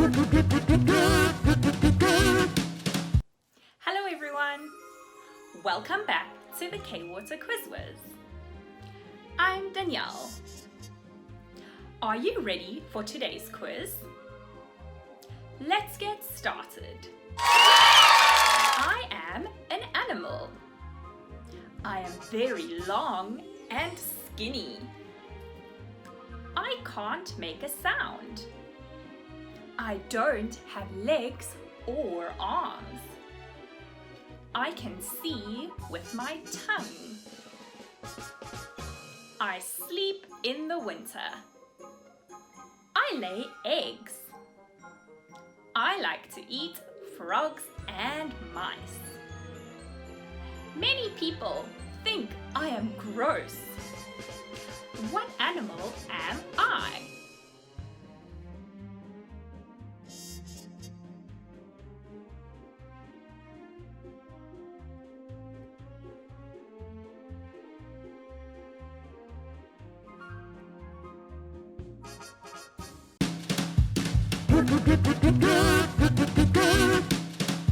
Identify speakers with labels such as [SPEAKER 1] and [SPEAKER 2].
[SPEAKER 1] Hello everyone! Welcome back to the K-Water Quiz Whiz. I'm Danielle. Are you ready for today's quiz? Let's get started. I am an animal. I am very long and skinny. I can't make a sound. I don't have legs or arms. I can see with my tongue. I sleep in the winter. I lay eggs. I like to eat frogs and mice. Many people think I am gross. What animal am I?